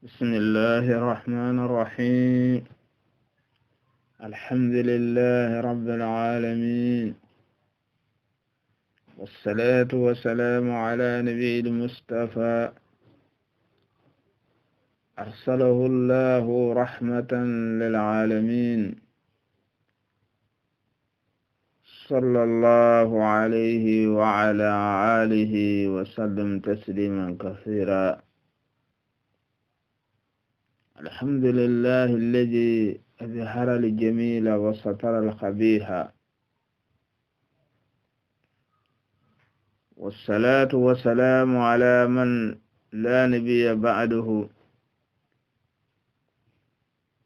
بسم الله الرحمن الرحيم. الحمد لله رب العالمين، والصلاة والسلام على نبي المصطفى أرسله الله رحمة للعالمين، صلى الله عليه وعلى آله وسلم تسليما كثيرا. الحمد لله الذي أظهر الجميل وستر الخبيث، والصلاة والسلام على من لا نبي بعده،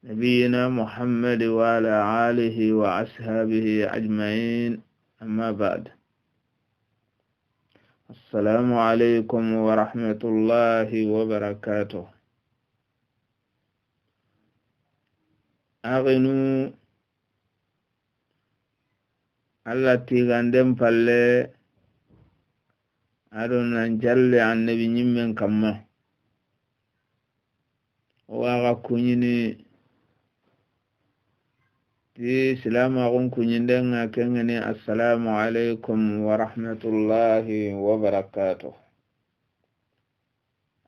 نبينا محمد وعلى آله وأصحابه أجمعين. أما بعد، السلام عليكم ورحمة الله وبركاته. أغنو التي غندم فالي أدونا نجل عن نبي نمين كما وغا كونيني ti silama gon kunyindenga kengeni assalamu alaikum wa rahmatullahi wa barakatuh.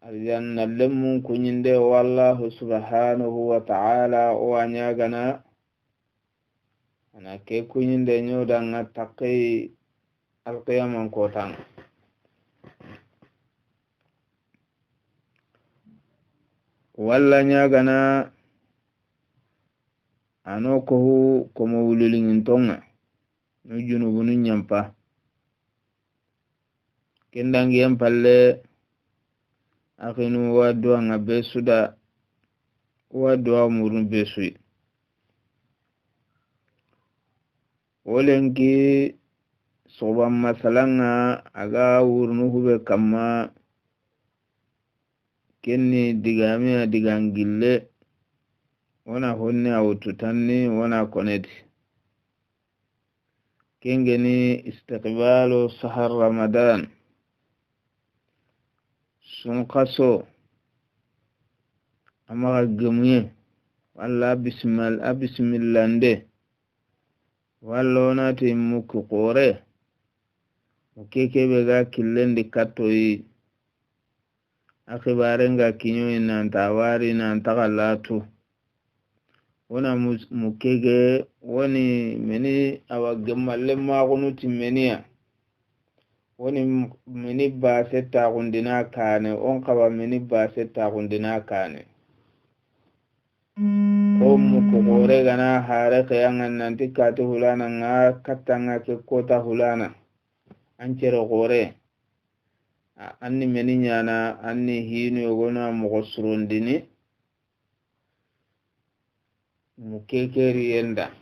Aljanna lemmun kunyinde wallahu subhanahu wa ta'ala o anyagana ana ke kunyinde nyodanga taqi alqiyaman kotang. Walla nyagana ano kohu komo wulilingin tonga no junubunu nyampa kendangi yampalle akinu wadua nga besuda wadua murun besui olenki soban masalanga aga wurnu hube kama kenni digami digangille wana honne awututanni wana konedi kengeni istiqbalu sahar ramadan sun kaso amaga gemuye walla bismillande walla onati muku kore mukekebe ga killendi kattoyi akibarenga kinyoyi nanta wari nanta galatu wana mukege wani meni awa gemalle magunuti meniya wani meni ba setta gundina kane on kaba meni ba setta gundina kane o muku gore gana hare kayangan nanti kati hulana nga katanga ke kota hulana ancere gore anni meni nyana anni hinu yogona mugosurundini mukekeri yenda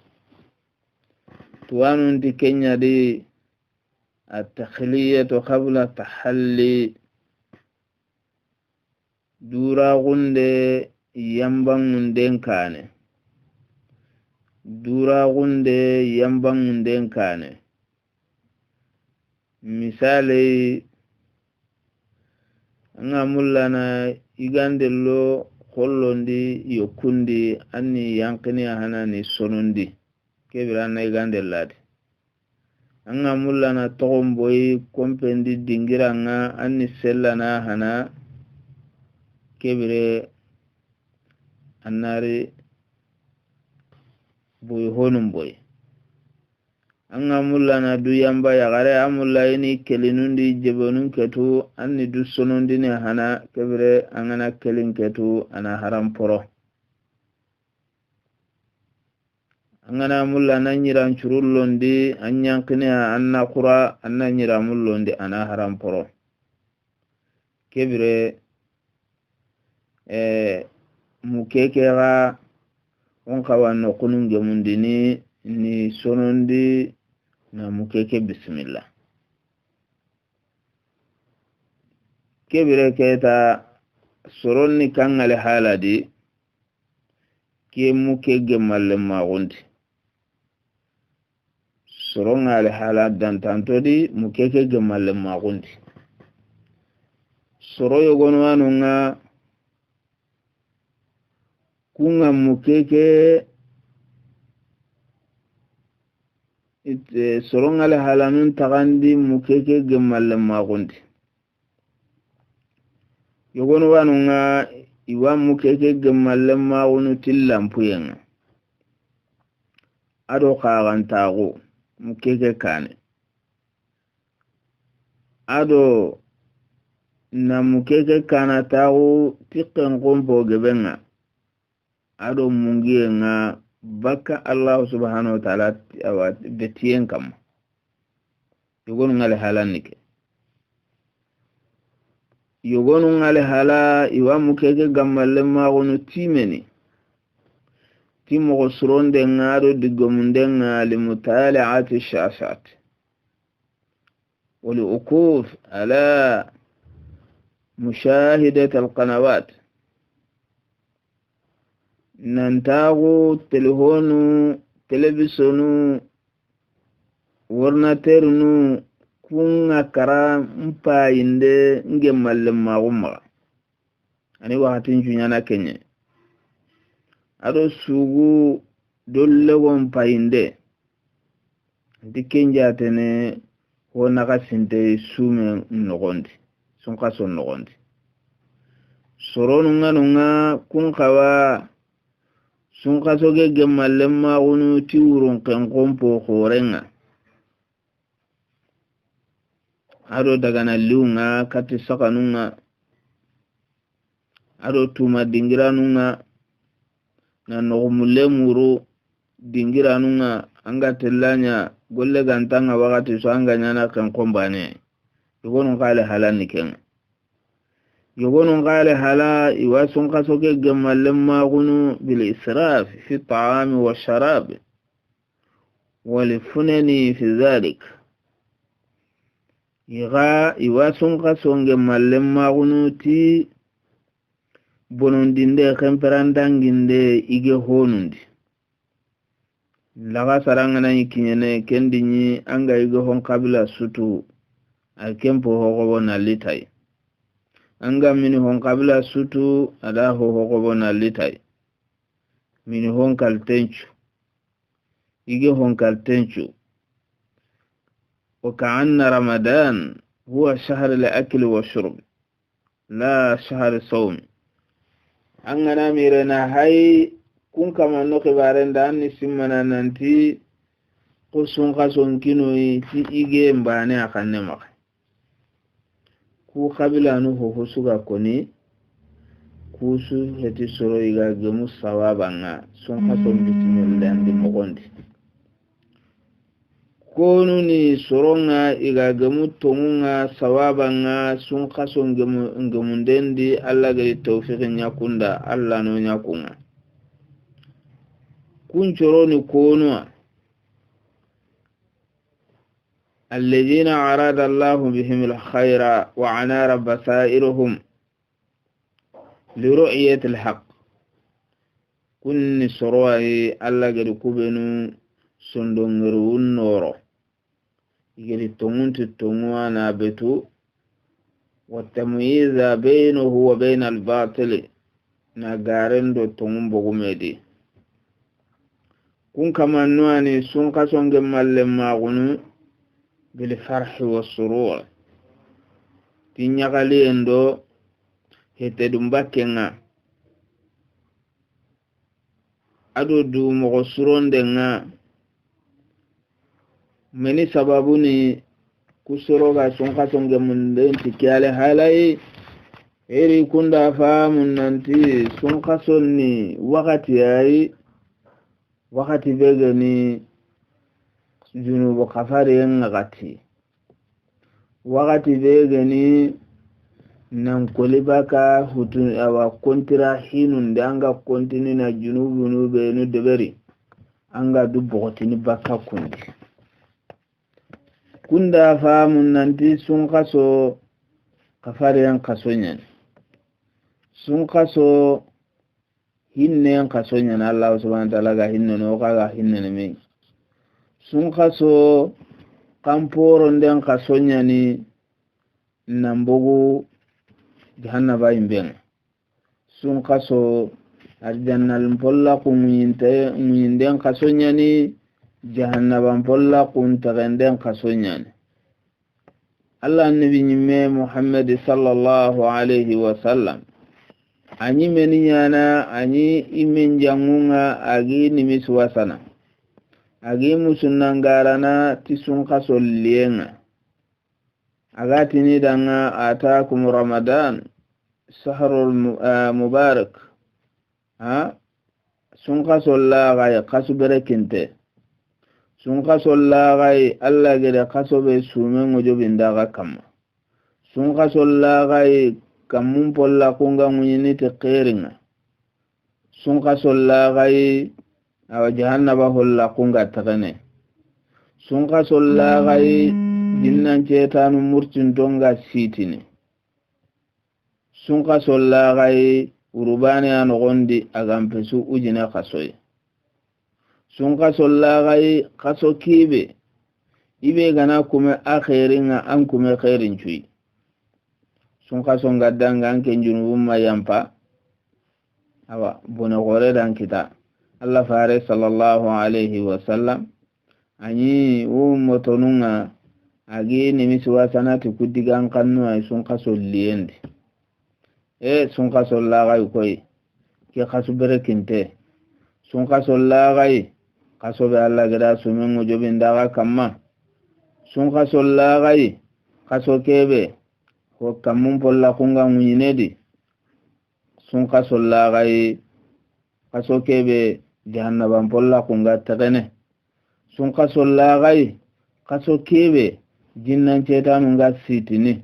tuwanun di Kenya di at-takhliyatu qabla tahalli dura gunde yambangunden kane misali anga mullana igandello kollondi yokundi anni yankini hanani sonondi kebira na igandelladi anga mullana togomboyi kompendi dingiranga anni sellana hana kebire annari boy honum boy anga mullana du yamba yagare amulla ini kelinundi jebonun ketu anni du sonondi ne hana kebire angana kelin ketu ana haram poro angana mulla na nyiran curullondi anyankine anna kura anna nyiramullondi ana haram poro kebire mukekera on kawanno kununge mundini ni sonondi na mukeke bismillah kebire keta soronni kangale haladi ke mukege malle magundi sorongale halad dantantodi mukeke gemalle magundi soro yogonwanu nga kunga mukeke sorongale halanun tagandi mukeke gemalle magundi yogonu wanunga iwa mukeke gemalle magunu tillampuyenga ado kagantago mukeke kane ado na mukeke kana tago tikken kompo gebenga ado mungiyenga baka Allah subhanahu wa ta'ala betiyen kam yogonu ngale halanike yogonu ngale hala iwa mukeke gamalle magunu timeni timo suronde ngado digomundenga limutali'ati shashat ولأكوف على مشاهدة القنوات ننتاغو تلهونو تلفزيونو ورناترنو كونغا كرا مباينده نجمال لما غمغا أني وحاتين جنانا كنye ado sugu dolle won payinde dikenja tene wona ka sinte sume nogondi sun kaso nogondi soronu nganunga kun kawa sun kaso ge gemalle ma gunu ti wurun kan kompo khorenga ado daga na liunga kati sakanunga ado tuma dingiranunga na nogumulle muru dingiranunga anga telanya golle gantanga wakati so anga nyana kan kombane yogonu kale halani ken yogonu kale hala iwa sun kaso ke gemalle ma gunu bil israf fi ta'am wa sharab wal funani fi dhalik iwa sun kaso gemalle ma gunu ti bonondinde kemperandanginde ige honundi laga sarangana yikinyene kendinyi anga ige hon kabila sutu alkempo hogobo na litai anga mini hon kabila sutu ada hogobo na litai mini hon kaltenchu ige hon kaltenchu وكأن رمضان هو شهر الأكل والشرب لا شهر الصوم angana mirena hay kun kama no kibarenda ni simana nanti kusun kason kinoi ti ige mbane akanne maka ku kabila no ho suga koni kusu heti soro iga gemu sawabanga sun kason bitimel dandi mogondi konu ni soronga iga gemu tongunga sawabanga sun kason gemundendi alla gari tawfiqin yakunda alla no yakunga kun choroni konu alladhina arada Allahu bihim alkhayra wa anara basairahum liru'yati alhaq kun soroi alla gari kubenu sondongeru noro igeri tongunti tongwana betu watamyiza bainahu wa bain al-batil na garendo tongumbo gumedi kun kamanwani sun kasonge malle magunu bil farh wa surur tinyagali endo hete dumbakenga ado du mo surondenga meni sababu ni kusoroga sun kasonge munde tikale halai eri kunda fahamu nanti sun kasonni wakati yayi wakati bege ni junubu kafari ngati wakati bege ni nan kolibaka hutu awa kontira hinun danga kontini na junubu nube nu deberi anga du bogotini baka kundi kunda fahamu nanti sun kaso kafari kasonya sun kaso hinne kasonya na Allah subhanahu wa ta'ala ga hinne no ga hinne me sun kaso kamporo nden kasonya ni nambogo jahannaba imben sun kaso arjannal polla kunyinde kasonyani jahannaban polla kun taganden kasonyani Allah nabi nyimme Muhammad sallallahu alaihi wasallam anyi meninyana anyi imen jangunga agi nimis wasana agi musunangarana tisun kasollienga agatini danga atakum Ramadan sahrul mubarak sun kasolla gaya kasubere kinte sun kasolla gaya Allah gede kasobe sumen ngojobindaga kama sun kasolla gaya kamun polla kunga munyini te qeringa sun kasolla gaya awa jahannaba holla kunga tagane sun kasolla gaya jinnan cetanu murtin donga sitini sun kasolla gaya urubani anogondi agampesu ujina kasoye sun kasolla gaya kaso kibe ibe gana kume akheringa an kume khairin cuyi sun kaso ngaddanga anke junubumma yampa awa bone gore dan kita Allah fare sallallahu alaihi wasallam anyi motonunga agi nimisi wasanati kudigan kannu ay sun kaso liyendi sun kaso lagay koy ke kaso berekinte sun kaso lagay kaso be Allah gada sumen ngojobindaga kamma sun kaso lagay kaso kebe ko kamun polla kunga munyinedi sun kaso lagay kaso kebe jahannaban polla kunga tagane sun kaso lagay kaso kebe jinnan cetanu nga sitini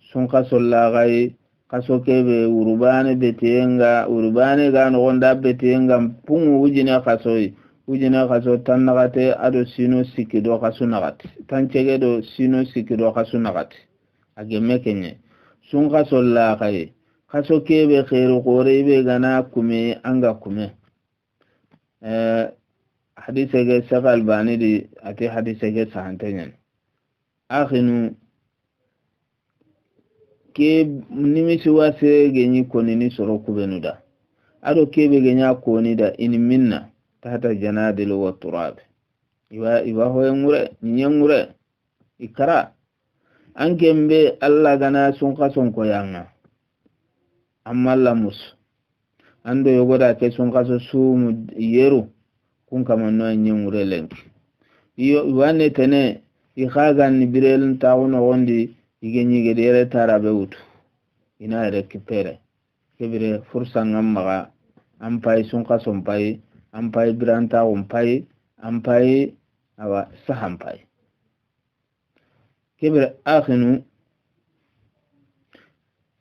sun kaso lagay kaso kebe urubane betenga urubane ga no gonda betenga pungu ujina kaso tannagate ado sino sikido kaso nagati tancege do sino sikido kaso nagati agemme kenye sun kaso lagay kaso kebe khairu qore be gana kume anga kume hadise ge sakal bani di ati hadise ge sahantenyen akhinu ke nimisi wase genyi konini soro kubenuda ado kebe genya konida in minna tahta janadil wa turab iwa hoyengure nyengure ikara ankembe Allah gana sun kason koyanga amma lamus ando yogoda ke sun kaso su yeru kun kamanno nyengure lenki iyo wane tene ikhagan ni birel tawono gondi igenyi gedere tarabe wutu ina rekipere kebire fursa ngamma ampai sun kason pai ampai biranta umpai ampai awa sahampai kebire akhinu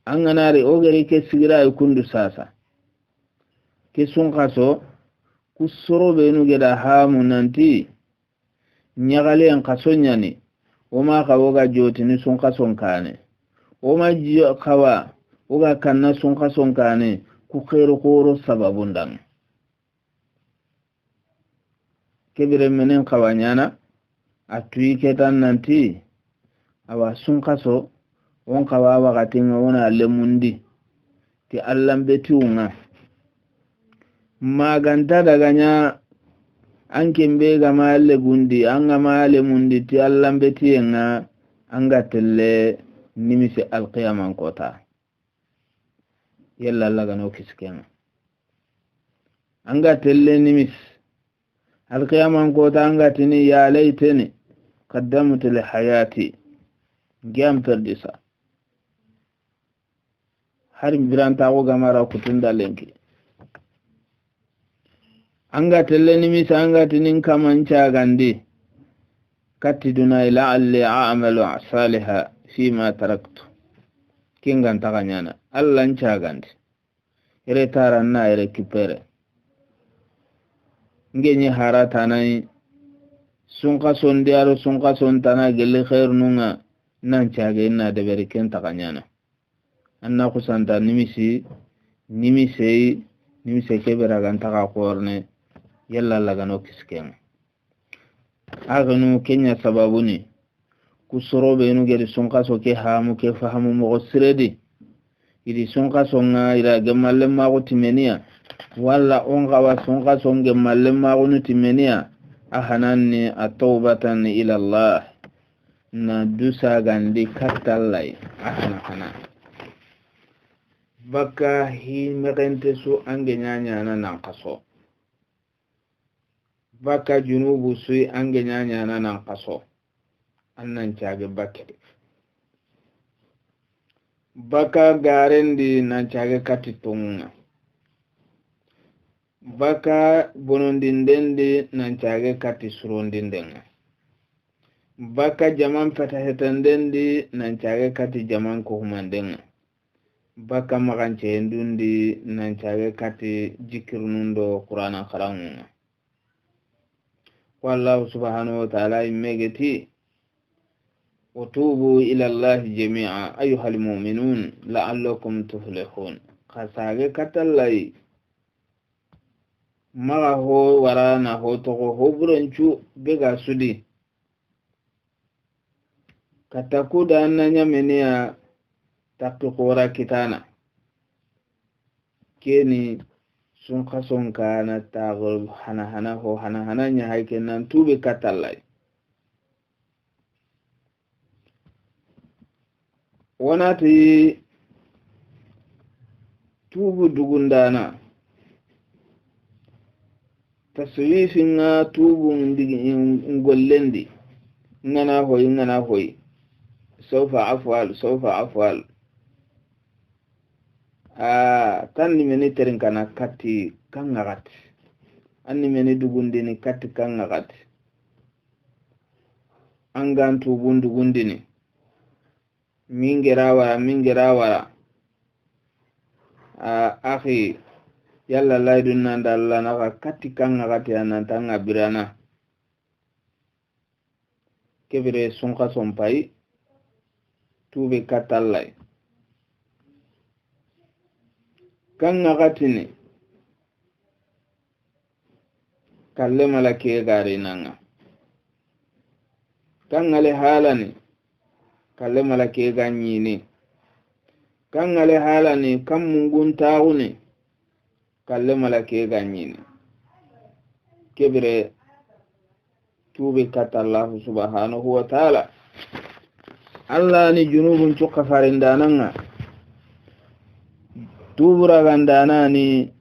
anganari ogeri ke sigira ikundu sasa ke sun kaso kusoro benu geda hamu nanti nyagale en kasonyani oma kawoga jotini sun kason kane oma jiyo kawa oga kanna sun kason kane ku khairu qoro sababundan kebire menen kawanyana atui ketan nanti awa sun kaso on kawa wakati ngona lemundi ti allambe tiunga maganta daganya anke mbega male gundi anga male mundi ti allambe tienga anga telle nimisi alqiyamah kota yalla laga no kiskenga anga telle nimis alqiyamah kota anga tini ya laytani qaddamtu li hayati gam perdisa harim biranta ko gamara kutunda lenki anga telle nimisa anga tinin kamanca gandi katiduna ila alli a'malu saliha fima taraktu kingan taganyana allan cagandi ere taranna ere kipere ngenyi harata nai sunka sondi aro sunka sontana gelle khair nunga nan cage ina de beriken taganyana anna kusanta nimise kebera ganta ka korne yalla lagano kisken aganu kenya sababuni kusoro benu gedi sunka so ke hamu ke fahamu mo siredi idi sunka so nga ira gemalle ma ko timenia walla on gawa sunka songe malle magunu timeniya ahananni atawbatan ila Allah na dusa gandi katallai ahana kana baka hi merente su ange nyanya na nan kaso baka junubu su ange nyanya na nan kaso annan cage bakke baka garendi nan cage katitunga baka bonondindendi nan cage kati surondindenga baka jaman fatahetandendi nan cage kati jaman kuhumandenga baka magancendundi nan cage kati jikirnundo qur'ana kharangunga wallahu subhanahu wa ta'ala imegeti وتوبوا إلى الله جميعا أيها المؤمنون لعلكم تفلحون خساغي كتلي maga ho warana ho togo ho burancu bega sudi katakuda annanya menia takki qora kitana keni sun khason kana tagol hana ho hana nya hayken nan tube katallai wanati tubu dugundana taswifinga tubu ngollendi ngana hoy sawfa afwal tanni meni terin kana katti kangagat anni meni dugundini katti kangagat angan tubu dugundini mingera wara akhi yalla laydun nanda Allah na katti kanga gati anantanga birana kebire sunka sompai tube katallai kanga gatini kalle malake gari nanga kanga le halani kalle malake ganyini kanga le halani kam mungun tauni kalle malake ganyini kebire tube kata Allah subhanahu wa ta'ala Allah ni junubun cuka farindananga tubura gandana ni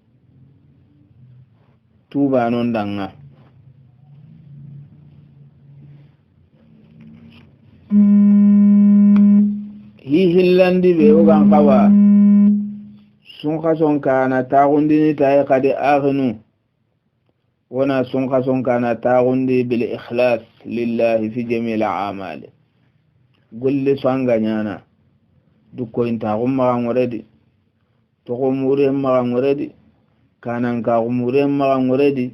tuba non danga hillandi be ogan kawa sun kason kana tagundini tayi kadi aghnu wana sun kason kana tagundi bil ikhlas lillahi fi jami'il a'mal golle sanga nyana dukko inta gumma ngoredi to ko mure ma ngoredi kanan ka mure ma ngoredi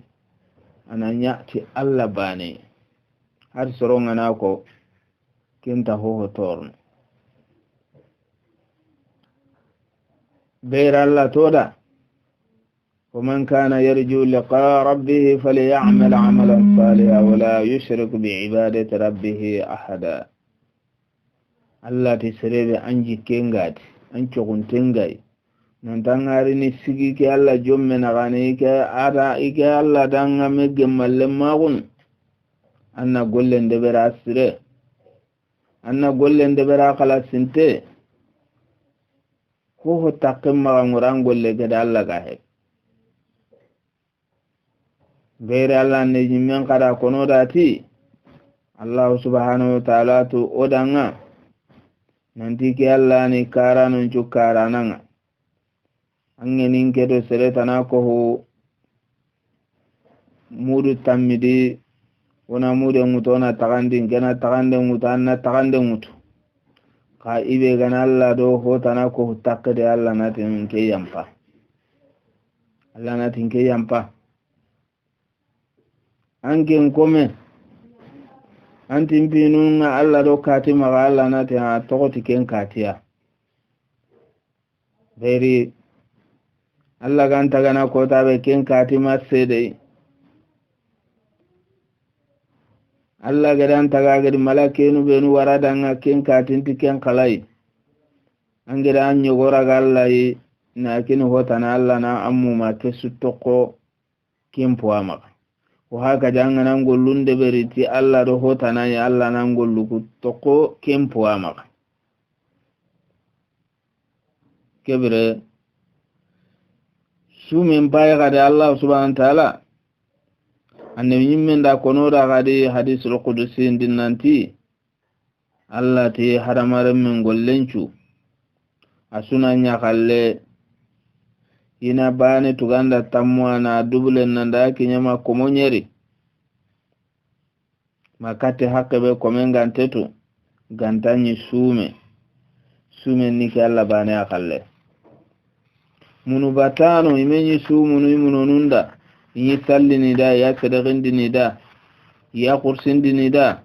ananya ti Allah bane har soronga nako kenta ho torno بير الله تودا ومن كان يرجو لقاء ربه فليعمل عملا صالحا ولا يشرك بعبادة ربه أحدا الله تسريب أنجي كينغات أنجو كنتنغاي ننتنغاري نسيكي كي الله جمنا غانيك آرائك الله دانغا مجمال لما غن أنا قولن دبرا السري أنا قولن دبرا خلاص سنتي ko takim ma ngurangolle gada Allah gahe gaire Allah ne jimmen kada kono dati Allah subhanahu wa ta'ala to odanga nanti ke Allah ni karanon cukara nanga angenin kedo seretana ko ho mudu tamidi wana mudu mutona tagandin gena tagande mutanna tagande mutu ka ibe gana Allah do hotana ko takkade Allah natin ke yampa Allah natin ke yampa anken kome antin pinun Allah do katima Allah natin a tokoti ken katiya beri Allah ganta gana ko tabe ken katima sede Allah gadan tagagadi malakenu benu waradanga ken katinti ken kalai angeda nyogora gallai na kini hotana Allah na ammu ma kesu toko kimpo amaka wa haka janga nan gollunde beriti Allah do hotana ya Allah nan golluku toko kimpo amaka kebre sumen baye gade Allah subhanahu wa ta'ala annabi nyimmen da kono da gade hadisul qudusi ndinnanti Allah te haramaren men gollencu asuna nya kalle ina bane tuganda tamwa na dubule nanda kinyama komonyeri makate hakebe komen tetu gantanyi sume niki Allah bane akalle munu batano imenyi sumunu imunonunda yi sallini da ya sadaqindini da ya kursindini da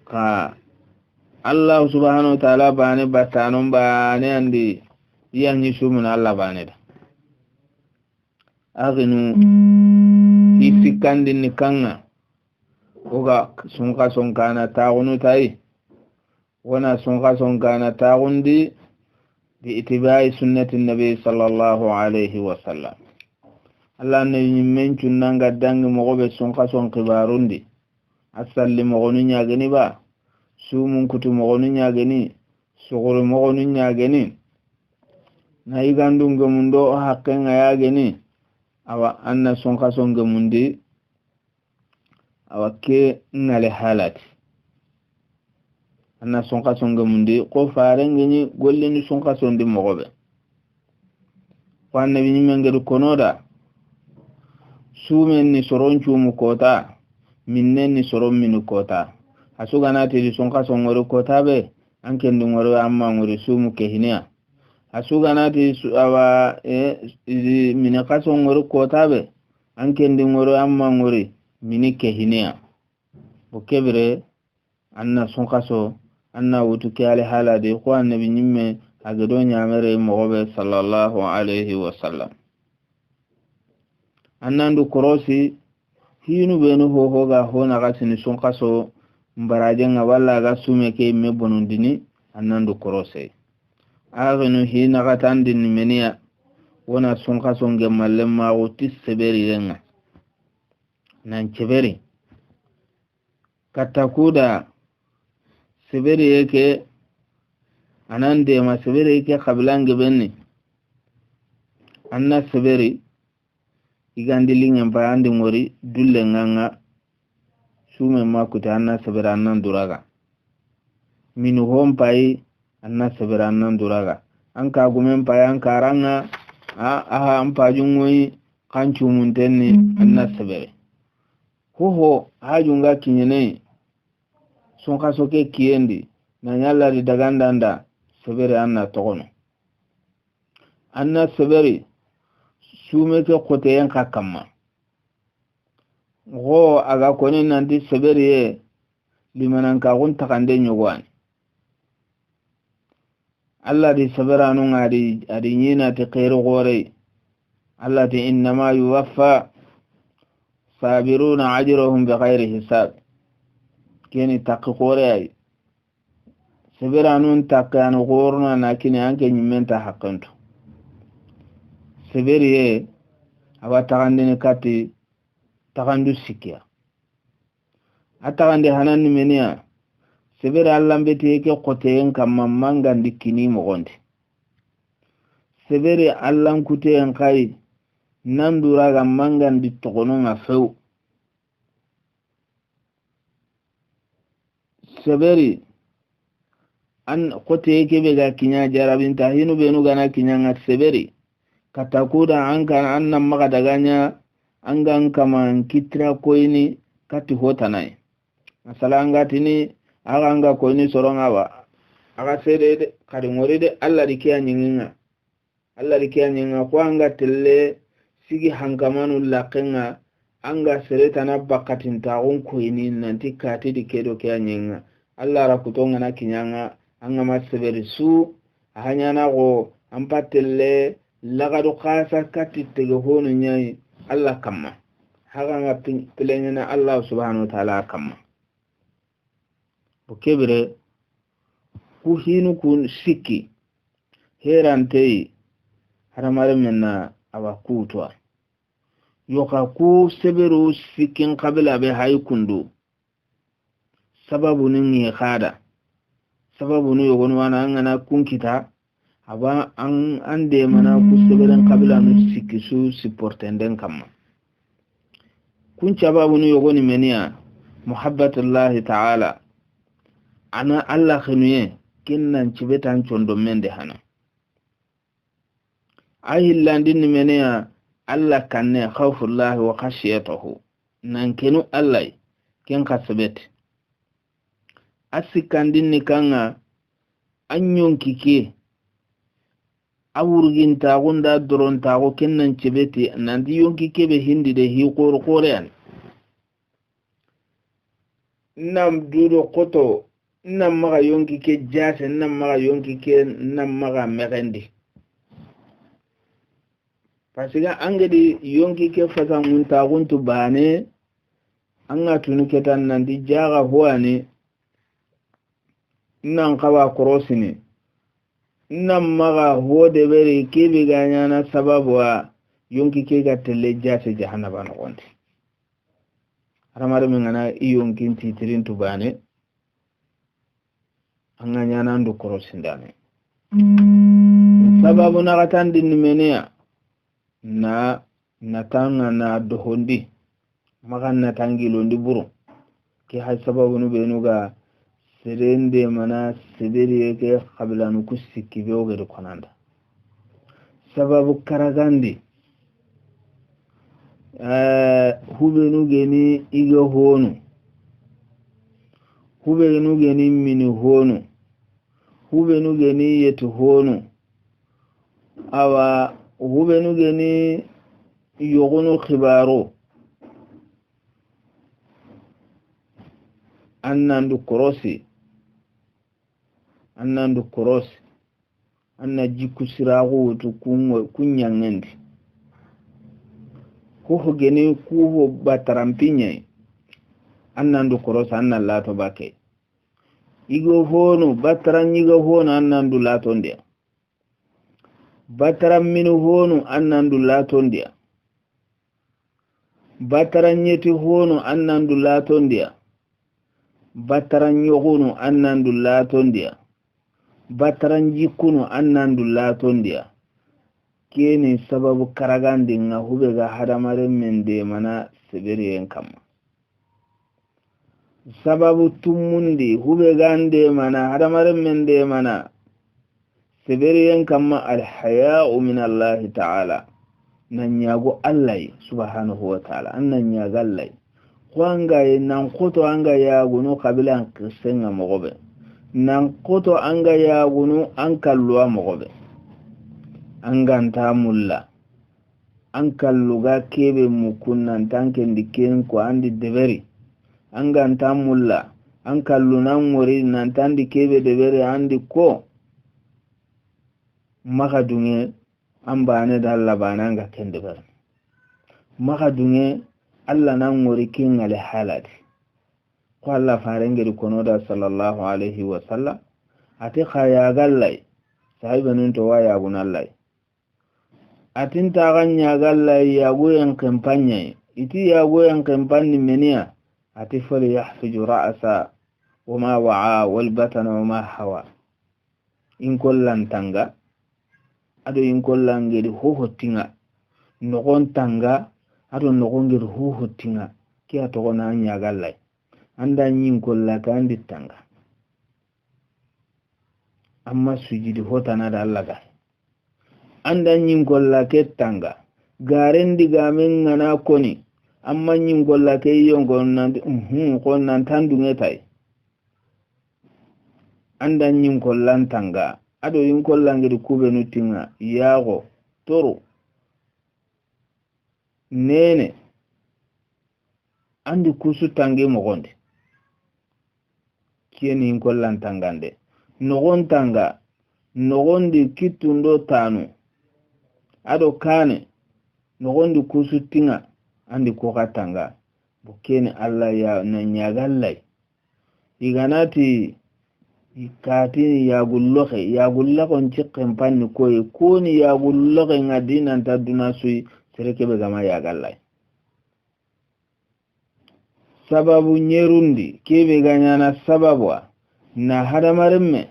ka Allah subhanahu wa ta'ala bane batano bane andi yanyi sumunu Allah bane da aginu ifikandini kanga oga sunka sonkana taagunu tai wana sunka sonkana taagundi bi itibai sunnati nabi sallallahu alaihi wasallam Allah ne yimmen cunnanga dangi mogobe sunka son kibarundi asalli mogonu nyageni ba sumun kutu mogonu nyageni suguru mogonu nyageni na igandun gemundo hakkenga yageni awa anna sunka son gemundi awa ke ngale halati anna sonka songa mundi ko farengeni golleni sonka sondi mogobe ko annabi ni mengeru konoda sumen ni soronchu mu kota minnen ni soron minu kota asuganati di sonka songoro kota be anke ndungoro amma ngori sumu kehinia asuganati awa minaka songoro kota be anke ndungoro amma ngori mini kehinia bokebere anna sonka so anna wutu kyale halade ko annabi nyimme agado nyamere mogobe sallallahu alaihi wasallam annandu korosi hinu benu hoga hona gasini sonka so mbarajenga walla ga sume ke me bonundini annandu korose agenu hina gatandini menia wona sonka so ngemalle ma wuti seberi renga nan ceberi katakuda seberi yake anande ma seberi yake kabilange benni anna seberi igandilingen bayandi ngori dulle nganga sume makuta anna seberi annan duraga minu hompai anna seberi annan duraga anka gumen pay anka ranga aha ampajungoyi kanchu muntenni anna seberi hoho hajunga kinyene sonka soke kiendi na nyalla di dagandanda seberi anna togono anna seberi sume ke kote yanka kama go aga koni nanti seberi ye limananka gun takande nyogwani Allah di seberanu ngadi adi nyina te khairu gore Allah di innama yuwaffa sabiruna ajrahum bighairi hisab keni takki gore ay seberanun takkanu gorna nakini anke nyimenta haqqantu seberiye awa tagandini kati tagandu sikya atagandi hananni menia sebere allambeti ke qoteen kamma mangandi kini mogondi sebere allan kuteen kai nandura ga mangandi togononga few seberi an qotee ke be ga kinya jarabinta hinu benu gana kinya ngat seberi katakuda anka annam maga daganya angan kaman kitra koini kati hotanai masalanga tini aganga koini soronga ba aga sede kadi ngoride alla dikiya nyinga ko anga telle sigi hangamanu laqenga anga seretana bakatin taun koini nanti kati dikedo kya nyinga alla rakutonga na kinyanga anga maseberi su ahanyana go ampatelle lagadu khasa kati tege honu nyai Allah kamma haga nga pilenyana Allah subhanahu wa ta'ala kamma bukebere ku hinu kun sikki herantei hadamare menna awa kutwa yoka ku seberu sikin kabila be hay kundu sababu ni khada sababu ni yogon wana ngana kunkita aba an ande mana ku seberen kabila no sikisu supportenden kamma kun sababu ni yogoni menia muhabbatullah ta'ala ana Allah khinuye kinnan cibetan condo mende hana ahillandin menia Allah kanne khawfullah wa khashiyatuhu nan kenu Allah ken kasbet asikandin ni kanga anyon kike awurgin ta gunda doron ta go kennan cibeti nan di yon kike be hindi de hi qor nam duro koto nam maga yon kike jase nam maga yon kike nam maga merendi pasiga angedi yon kike fasa mun ta guntu bane anga tunu ketan nan di jaga huani nan kawa korosini nan maga hode beri kebe ganyana sababu wa yonki ke ga tele jase jahannaba no wonde aramare min ngana iyonkin titirin tubane anga nyana ndu korosindane sababu na gatandi nimenia na natanga na dohondi maga natangilo ndi buru ke hay sababu no benuga serende mana sederi yake kabila nukusi kibyoge do konanda sababu karagandi hubenu geni igo honu hubenu geni mini honu hubenu geni yetu honu awa hubenu geni yogonu khibaro annandu korosi anna jikku sirago to kunyangendi ko gene ko batarampinya annandu korosi anna lato bake igo hono bataran igo hono annandu lato ndia bataran minu hono annandu lato ndia bataran yeti hono annandu lato ndia bataran yogunu annandu lato ndia bataran jikunu annandu lato ndia kene sababu karagandi nga hube ga hadamare mende mana seberiyen kamma sababu tumundi hube gande mana hadamare mende mana seberiyen kamma alhaya'u min Allah ta'ala nan yago Allah subhanahu wa ta'ala annan yaga Allah kwanga nan koto anga yago no kabilan kristenga mogobe nan koto anga yago an kalluwa mogobe anganta mulla an kalluga kebe mukunnan tanke ndiken ko andi deberi anganta mulla an kallunan wori nan tandi kebe deberi andi ko maka dunge an bane da Allah bana nga ken deberi maka dunge Allah nan wori kin ale halati ko Allah farengeri kono da sallallahu alaihi wa sallam ati khaya gallai sahibanun to waya gunallai atin taganya gallai ya goyen kampanya iti ya goyen kampanya menia ati fali yahfiju ra'sa wama wa'a wal batana wama hawa in kollan tanga ado in kollan gedi hohotinga nogon tanga ado nogon gedi hohotinga kiya to gona nya gallai anda nyin kolla kandi tanga amma sujudi hotana da Allah ga anda nyin kolla ke tanga garen diga men ngana koni amma nyin kolla ke yongo nan ko nan tandunge tai anda nyin kollan tanga ado yin kollan ngedi kube nutinga yago toro nene andi kusu tange mo gonde kiyeni yin kollan tangande nogon tanga nogondi kitundo tanu ado kane nogondi kusu tinga andi koka tanga bukene Allah ya na nyagallai iganati ikati ya gulla kon cikken panni koy koni ya gulloke ngadina taduna sui sereke be gama ya gallai sababu nyerundi kebe ganyana sababu na hadamaremme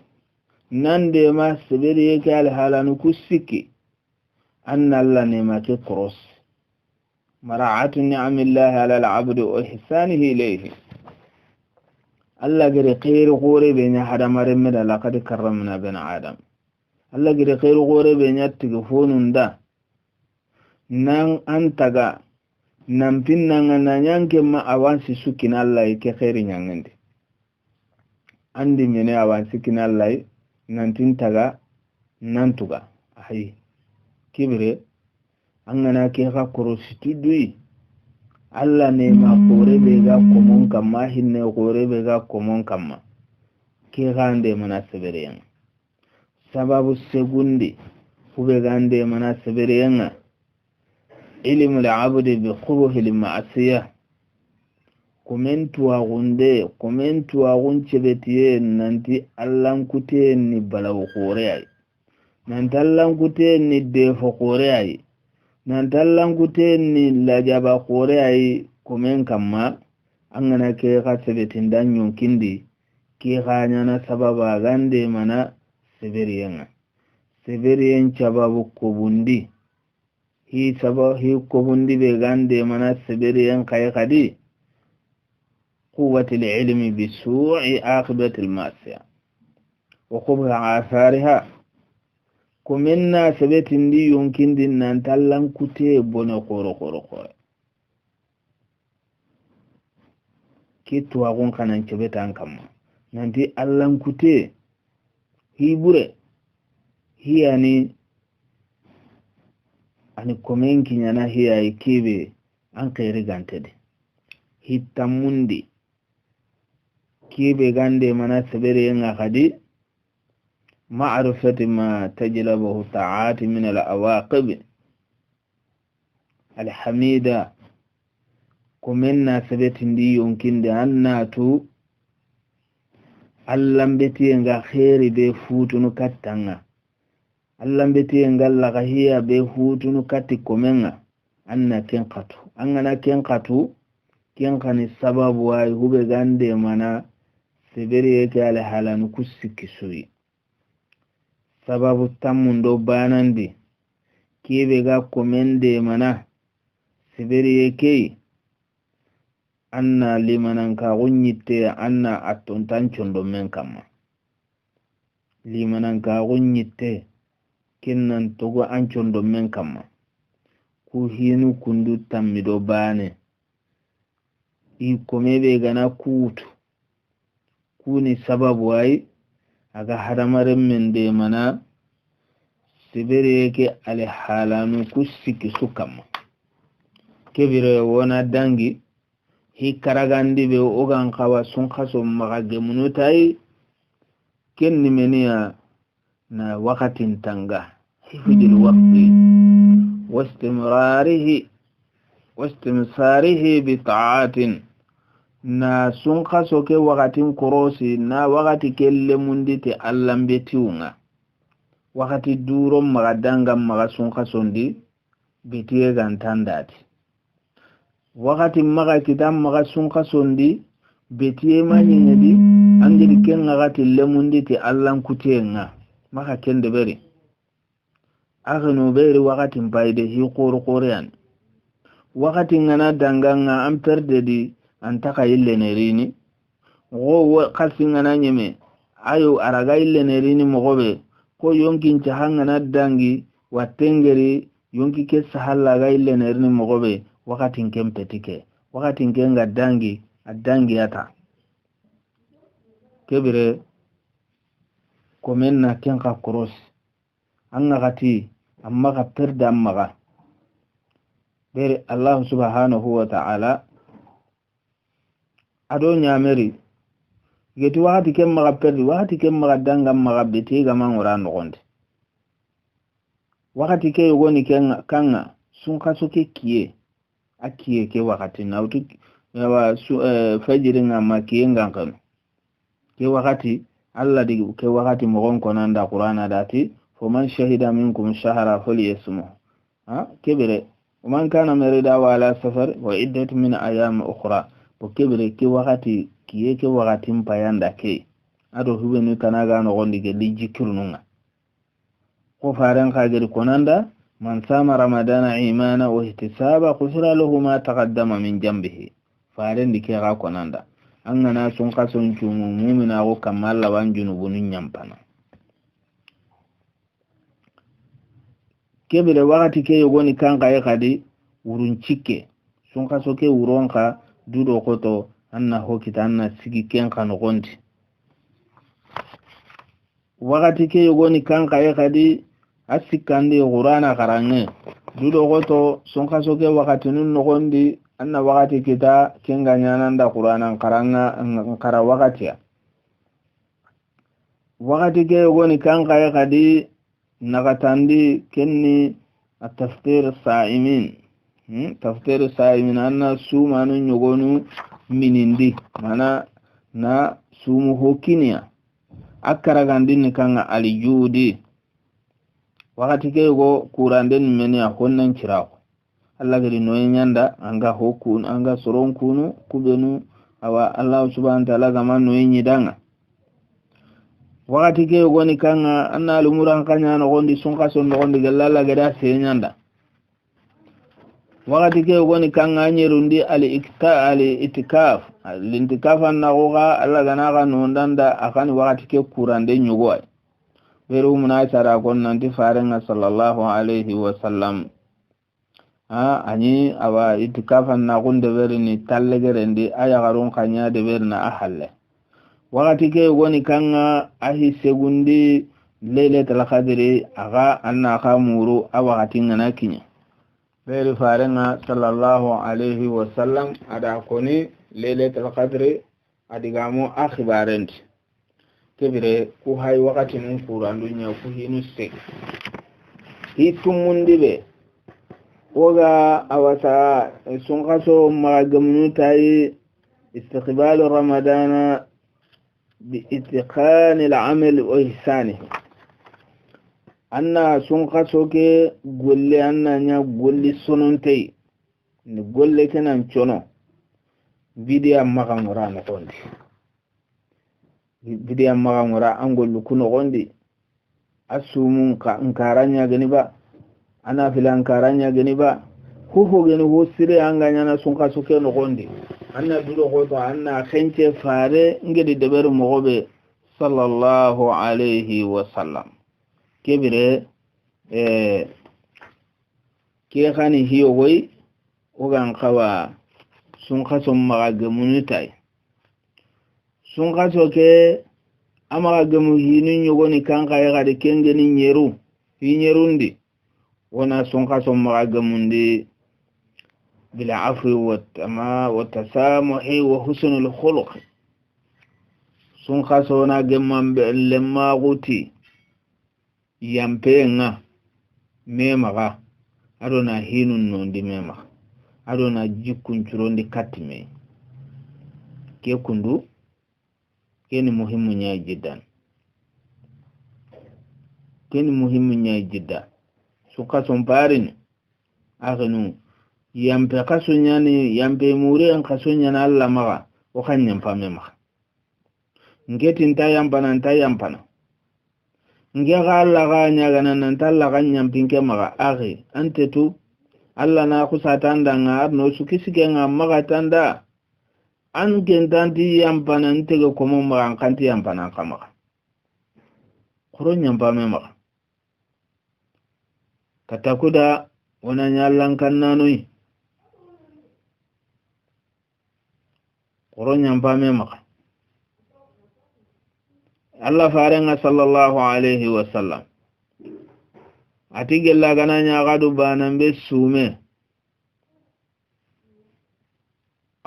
nande ma seberi yake alhalanu kusiki anna alla ne ma ke cross mara'atu ni'amillahi ala al-'abdi wa ihsanihi ilayhi alla gere khairu gore be nya hadamaremme da laqad karramna bani adam alla gere khairu gore be nya tigo fonunda nan antaga nan pinna na nyanke ma awansi sukin alla ke khairi nyangende andi mene awansi kin alla nan tintaga nan tuga ayi kibire angana ke ka korositu dui alla ne ma kore be ga komon kamma hinne kore be ga komon kamma ke gande mana seberiyan sababu segundi kube gande mana seberiyan ilmu al-abdi bi qubuhi al-ma'siyah komentu agunche betiye nanti allan kute ni balaw kore ay nan tallan kute ni defo kore ay nan tallan kute ni lajaba kore ay komen kamma angana ke ka sebetin dan yonkindi ke khanyana sababa gande mana seberiyen sababu kobundi hi kobundi be gande mana seberiyen kay kadi قوة العلم بسوء عاقبة المعصية وقبح آثارها كمنا سبت دي يمكن دي ننتلن كتير بني قورو كتو أغن كان نشبتان كما ننتي ألن كتير هي بره هي يعني كمين كنانا هي كيبي أنكي رغانتدي هي تموندي kibe gande mana sabere nga khadi ma'rifati ma tajlabuhu ta'ati min al-awaqib al-hamida kumenna sabeti ndi yonkinde annatu allambeti nga khairi be futunu kattanga allambeti nga lagahiya be futunu katti komenga anna kenqatu angana kenqatu kenkani sababu way hube gande mana seberi yake ala halanu kusiki suyi sababu tamundo banandi kibe ga komende mana seberi yake anna limanan ka gunyite anna attontan chondo men kama limanan ka gunyite kinnan togo an chondo men kama ku hinu kundu tammido bane i komebe gana kutu kuni sababu wai aga hadamaren men de mana sibere yake ale halanu kusiki sukama kebire wona dangi hi karagandi be ogan kawa sun khaso magage munutai kenni menia na wakatin tanga hifdil waqti wastimsarihi bi ta'atin na sun kaso ke wakatin korosi na wakati kelle mundite allambetiunga wakati duro magadanga maga sun kaso ndi betiye gantandati wakati maga kitam maga sun kaso ndi betiye manyedi angiri kenga gati lemundite allan kutenga maka kende beri agno beri wakati mpaide hi korean wakati ngana danganga am perdedi antaka ille nerini wo kalsi ngana nyeme ayo araga ille nerini mogobe ko yonkin chahanga na dangi watengeri yonki ke sahalla ga ille nerini mogobe wakati nkempetike wakati nkenga dangi adangi ata kebire komenna kenka cross anga gati amma ka perda amma ga bere Allah subhanahu wa ta'ala ado nyameri geti wakati kem maga perdi wakati kem maga danga maga beti ga mangura nogonde wakati ke yogoni kanga sun kaso ke kiye akiye ke wakati na utu yawa fajiri nga makiye ngankano ke wakati Allah di ke wakati mogon konanda qur'ana dati faman shahida minkum shahra falyasmu kebere man kana marida wala safar wa iddat min ayam ukhra bo kebere ke wakati kiye ke wakati mpayanda ke ado hubenu kanaga no gondi ge lijikirununga ko faran kageri konanda man sama ramadana imana wa ihtisaba khusira lahu ma taqaddama min jambihi faran dike ga konanda an gana sun kason jumu mumina ko kamalla wan junubun nyampana kebere wakati ke yogoni kanka e kadi urun cike sun kaso ke uronka dudo koto anna hokita anna sigi kenka no gondi wakati ke yogoni kanka e kadi asikande qur'ana karange dudo koto sun kaso ke wakati nun no gondi anna wakati kita kenga nyananda qur'ana karanga kara wakati ya wakati ke yogoni kanka e kadi nagatandi kenni at-tafsir sa'imin tafsir sa'imin anna sumanu nyogonu minindi mana na sumu hokinia akara gandini kanga alijudi wakati ke go kuranden menia honnan kirako Allah gari no nyanda anga hokun anga soron kunu kubenu awa Allah subhanahu wa ta'ala gama no nyidanga wakati ke goni kanga anna alumuran kanya no gondi sunka son no gondi galala gada senyanda wakati ke goni kanga nyerundi al-itikaf al-intikaf na goga alla gana ga no ndanda akani wakati ke kurande nyugo beru munasara kon nanti farenga sallallahu alaihi wasallam ani awa itikaf na gonde berini tallegerendi aya garon kanya de berna ahalle wakati ke goni kanga ahi segundi lailatul qadri aga anna khamuru awakati ngana kinya beri farenga sallallahu alaihi wasallam ada koni lailatul qadri adigamu akhbarent kebire ku hay wakati nun kurandu nya ku hinu se hitumundi be oga awasa sunqaso magagamnu tayi istiqbal ramadana بإتقان العمل وإحسانه أنا سنقصوك قول لي أنا نقول لي سننتي نقول لي كنا نشونو فيديو مغامرة نقولي فيديو مغامرة أنقول لكم نقولي أسومون كارانيا جنبا أنا في الأنكارانيا جنبا هو جنبه سري أنغانيا سنقصوك نقولي anna dudo goto anna khence fare ngedi deber mogobe sallallahu alaihi wasallam kebire ke khani hiyo goy ogan kawa sun khaso maga gemunitai sun khaso ke amaga gemu hinu nyogoni kanka ya gade kengeni nyeru hi nyerundi wona sun khaso maga gemundi بالعفو والتسامح وحسن الخلق sun khasona gemman lemma guti yampenga memaga adona hinun nondi mema adona jikun churondi katime ke kundu keni muhimu nya jiddan sun khason parin agenu yampe kasunyani yampe muri an kasunyana Allah maga o kanyam pame maga ngeti ntayampana ngega Allah ga nyaga nan talla ganyam pinke maga agi antetu Allah na kusatanda nga no sukisike nga maga tanda an gendanti yampana ntege komo maga kanti yampana kamaga kuro nyampame maga katakuda wana nyallan kannanoi kuro nyampame maga Allah farenga sallallahu alaihi wasallam ati gella gananya gadu banambe sume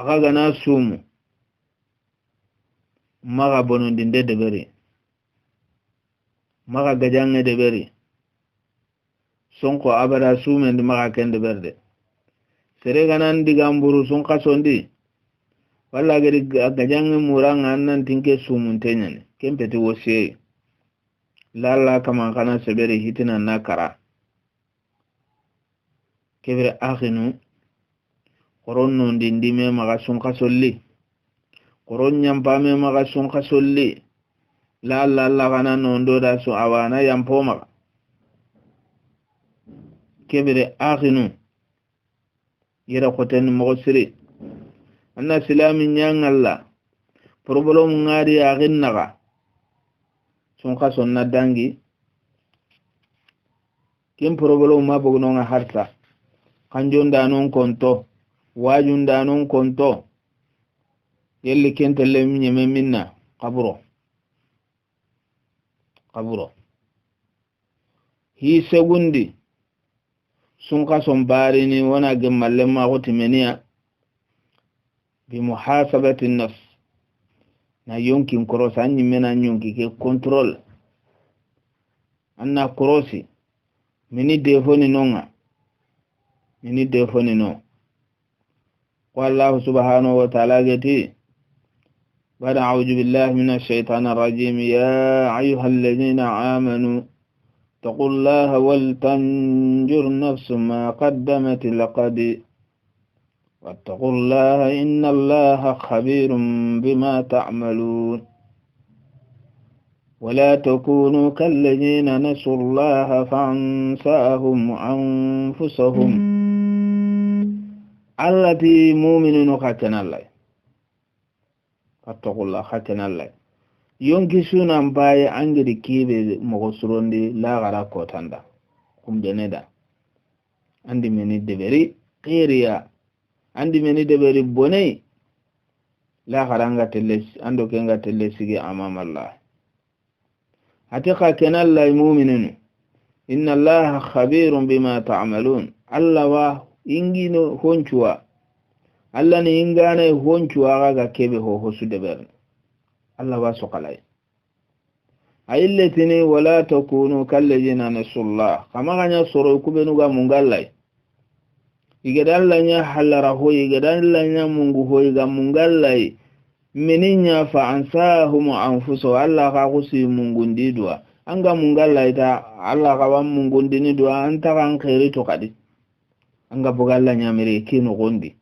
aka gana sumu maga bonondinde deberi maga gajange deberi sonko abada sume ndi maga kende berde sere ganan digamburu sonka sondi walla gari gajange muranga nan tinke sumun tenyane kempeti wosiye lalla kaman kana sebere hitina nakara kebere akhinu koron non dindime maga sunka solli koron nyampame maga sunka solli lalla alla kana non do da su awana yampo maga kebere akhinu yera koten mo siri anna silami nyangalla problem ngari aghinnaga sunka sonna dangi kim problem ma bogno nga harta kanjon danon konto wajun danon konto yelli kentelle nyeme minna qaburo hi segundi sunka son barini wana gemalle ma gotimeniya bi muhasabati nafs na yonkin cross anyi mena nyonki ke control anna crossi mini defoni nonga mini defoni no wallahu subhanahu wa ta'ala gati بعد أعوذ بالله من الشيطان الرجيم يا أيها الذين آمنوا اتقوا الله ولتنظر نفس ما قدمت لقد واتقوا الله إن الله خبير بما تعملون ولا تكونوا كالذين نسوا الله فانساهم أنفسهم التي مؤمنون خاتنا الله فاتقوا الله خاتنا الله yonki sunan baye angiri kibe mogo surondi lagara kotanda kumbeneda andi meni deberi qiriya andi meni deberi bonei lagara nga telles ando kenga telles sige amam Allah hatika kenalla mu'minun inna Allah khabirun bima ta'malun Allah wa ingino honchuwa Allah ni ingane honchuwa ga kebe ho hosu deber Allah wa sokalai ayilletini wala takunu kallajina nasullah kama ganya soro kubenu ga mungallai igedallanya halara ho igedallanya mungu ho ga mungallai meninya fa ansahum anfusu Allah ka kusi mungundi dua anga mungallai ta Allah ka wa mungundi ni dua anta kan khairi to kadi anga bugallanya mere kinu gondi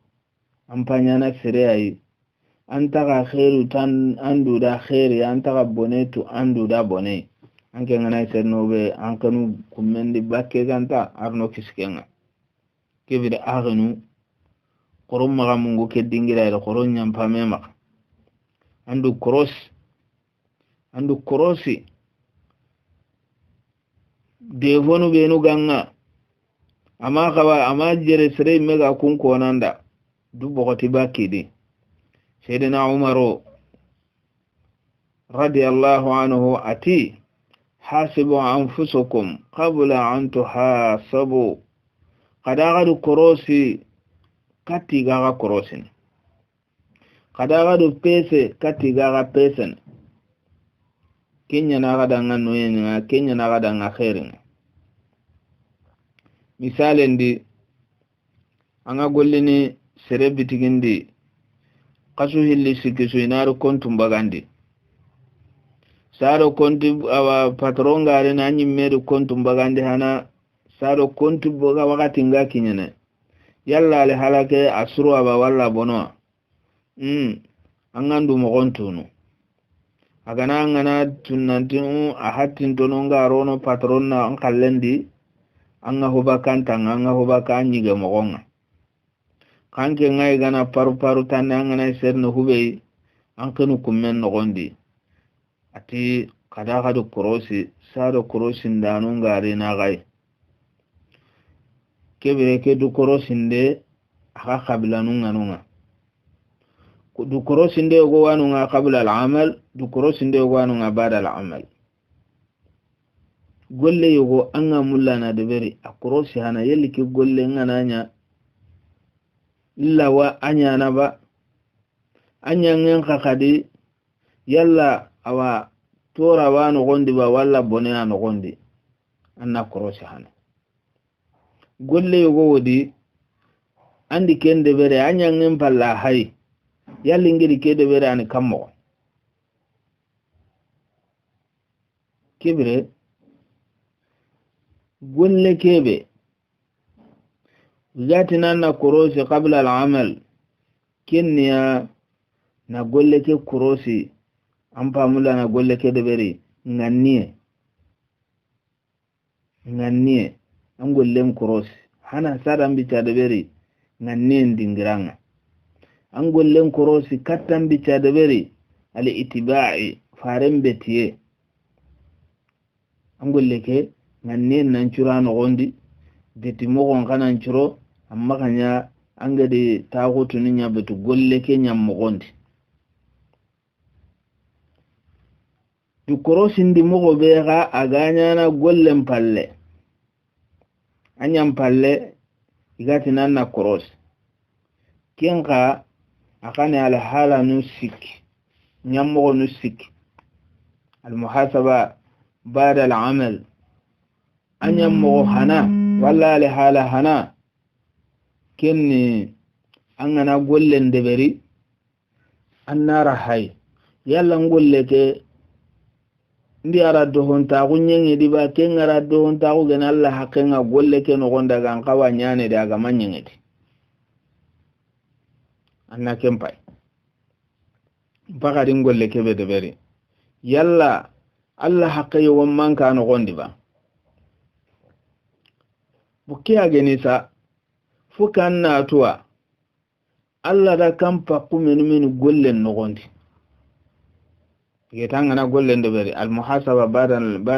ampanya na sire ayi anta ka khairu tan andu da khairi anta ka bonetu andu da bone anke ngana sernobe ankanu kumendi bakke ganta arno kiskenga kebide agenu qorom maga mungu keddingira ila qoron nyampame maga andu korosi devonu benu ganga ama kawa ama jere sere mega kun konanda du bokoti bakidi sayyidina umaru radiyallahu anhu ati hasibu anfusakum qabla an tuhasabu kadagadu korosi kati gaga korosin kadagadu pese kati gaga pesen kenya na gada ngano yenga kenya na gada ngakhirin misalen di anga gollini serebi tigindi kasu hilli sikisu inaru kontum bagandi saro konti awa patron gare na nyimeru kontum bagandi hana saro konti boga wakati nga kinyene yalla le halake asuru aba walla bono angandu mogontunu agana ngana tunanti ahatin tononga rono patron na ankallendi anga hubakanta anga hubakanyi ge mogonga kanke ngai gana paru tanne ngana serno hubei ankanu kummen nogondi ati kada kadu korosi saro korosi ndanu ngari na gai kebe ke du korosi nde aka kabila nunga du korosi nde go wanunga qabla al-amal du korosi nde go wanunga ba'da al-amal golle yogo anga mulla na deberi akorosi hana yelli ke golle ngananya illa wa anya na ba anya ngen kakadi yalla awa tora wa no gondi ba walla bone no gondi anna korosi hana golle yogo wodi andi kende bere anya ngen palla hay yalli ngiri kede bere an kammo kibire golle kebe zatina na korosi qabla al-amal kinniya na golle ke korosi an famula na golle ke deberi nganniye an gollem korosi hana sadan bica deberi nganniye dingiranga an gollem korosi kattan bica deberi ali itiba'i faren betiye an golle ke nganniye nan cura no gondi deti mogon kanan curo amma kanya an gade tagutu ni betu golle ke nyam mogondi du korosin di mogo be ga aganya na gollen palle anyam palle igati nan na koros kenka akane ala hala nusik nyam mogo nusik al muhasaba ba'da al amal anyam mogo hana walla ala hala hana kenni angana gollen deberi annara hay yalla ngolle ke ndi ara dohonta ku nyengi di ba ken ara dohonta ku gena Allah hakenga golle ke no gonda gan kawa nyane daga manyengeti anna kempai baka din golle ke be deberi yalla Allah hakayo wamman ka no gondi ba bukiya genisa fukan na tuwa Allah da kampa kumenu gollen no gondi yetanga na gollen deberi al muhasaba ba'da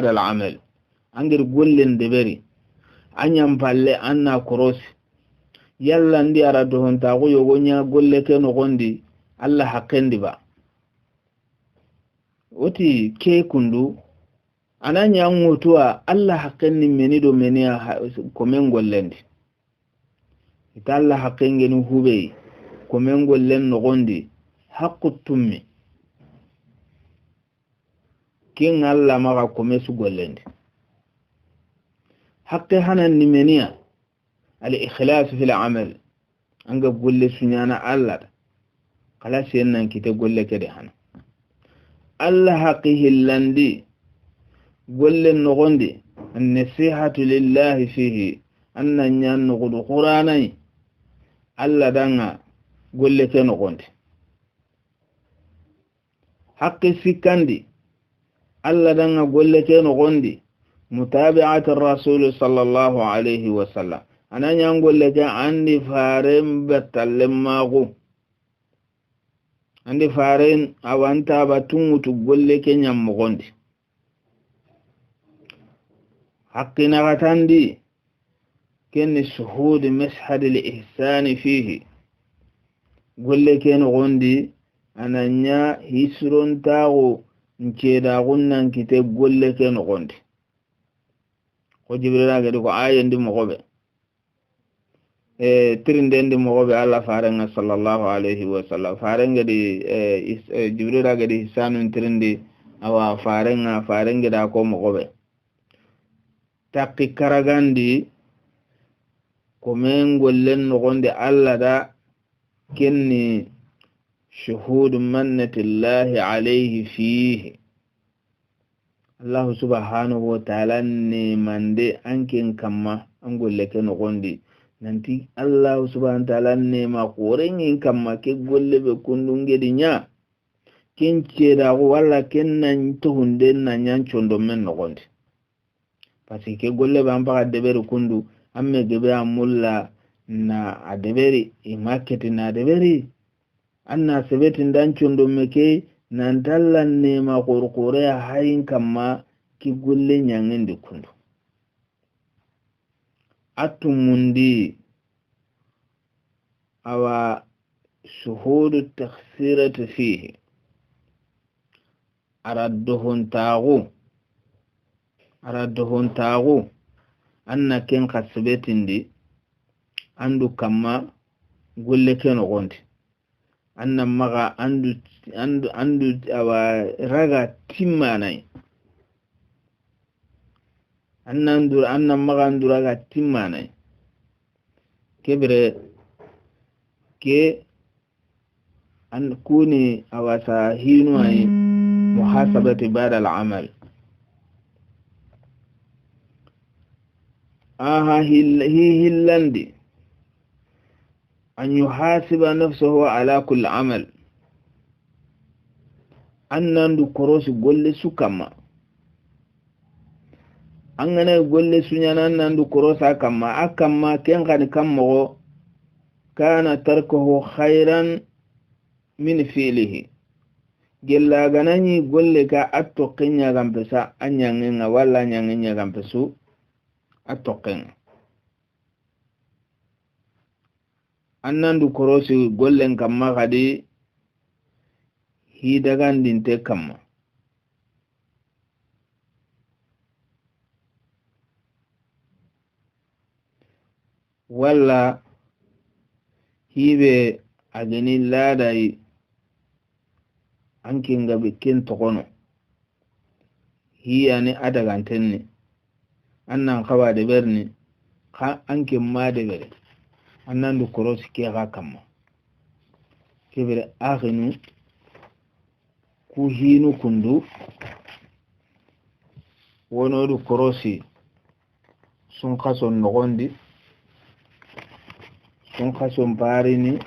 al amal angir gollen deberi anyam palle anna korosi yalla ndi ara do honta ko yogonya golle ke no gondi Allah hakkendi ba oti ke kundu ananya ngotuwa Allah hakkenni meni do meniya ko men gollendi ita Allah hakkengeni hube ko men gollen no gondi haqquttummi kin Allah maka kome su gollendi hakke hanan nimeniya al-ikhlas fi al-amal anga golle sunyana Allah kala nan kite golle kede hana Allah haqihi landi golle nogondi an-nasihatu lillahi fihi anna nyan nogodu qur'anai Allah danga golle ke nogondi haqqi sikandi Allah danga golle ke no gondi mutabi'at ar-rasul sallallahu alaihi wasallam ananya golle ke andi faren batallem mago andi faren awanta batungutu golle ke nyam gondi haqqina gatandi ken shuhud mashhad al-ihsan fihi golle ke no gondi ananya hisron tago nkeda gunnan kite golle ke no gondi ko jibrila gadi ko ayendi mo gobe tirinde ndi mo gobe Allah farenga sallallahu alaihi wasallam farenga di jibrila gadi hisanu tirinde awa farenga da ko mo gobe takki karagandi ko men gollen no gondi Allah da kenni شهود منة الله عليه فيه الله سبحانه وتعالى من دي أنكن كما أنقول لك نغندي ننتي الله سبحانه وتعالى ما قورين كما كيقول لك كندون جدينا كن تيراغو ولا كن ننتهن دين ننشون دومن نغندي pasi ke golle ban paga deberi kundu amme gebe amulla na adeberi imaketi na adeberi anna sebetin dan condo meke nan dallan ne ma qorqore hayin kamma ki golle nyangende kundu atumundi awa shuhudu takhsirati fihi aradduhun tagu anna ken khasbetin di andu kamma golle ken gondi anna maga andu awa raga timmanai anna maga andu raga timmanai kebre ke an kuni awasa hinu ay muhasabati ba'da al-amal aha hillandi an yuhasiba nafsahu ala kulli amal annandu korosi golle su kamma an gana golle su nyana annandu korosa kamma akamma ken kan kammo kana tarkuhu khairan min fi'lihi gella ganani golle ka atto kenya gampesa anyangenga walla nyangenya gampesu atto kenga annandu korosi gollen kamma kadi hidagandinte kamma walla hibe ageni ladai ankinga bikin tokono hiyani adagantenni annan kawa de berni ka ankin ma de bere annandu korosi ke ga kamma kebere akhinu ku hinu kundu wonodu korosi sun kason nogondi sun kason parini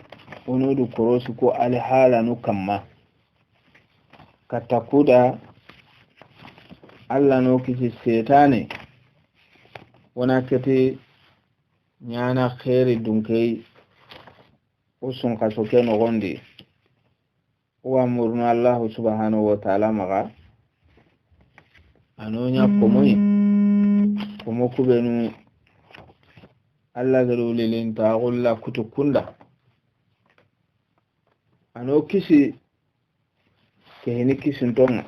wonodu korosi ko alhala nu kamma katakuda Allah no kisi setane wana kete nyana khairi dunkei usun kaso ke nogondi wa murna Allah subhanahu wa ta'ala maga anonya komo kubenu Allah garulilin ta'ulla kutukunda ano kisi ke hini kisin tonga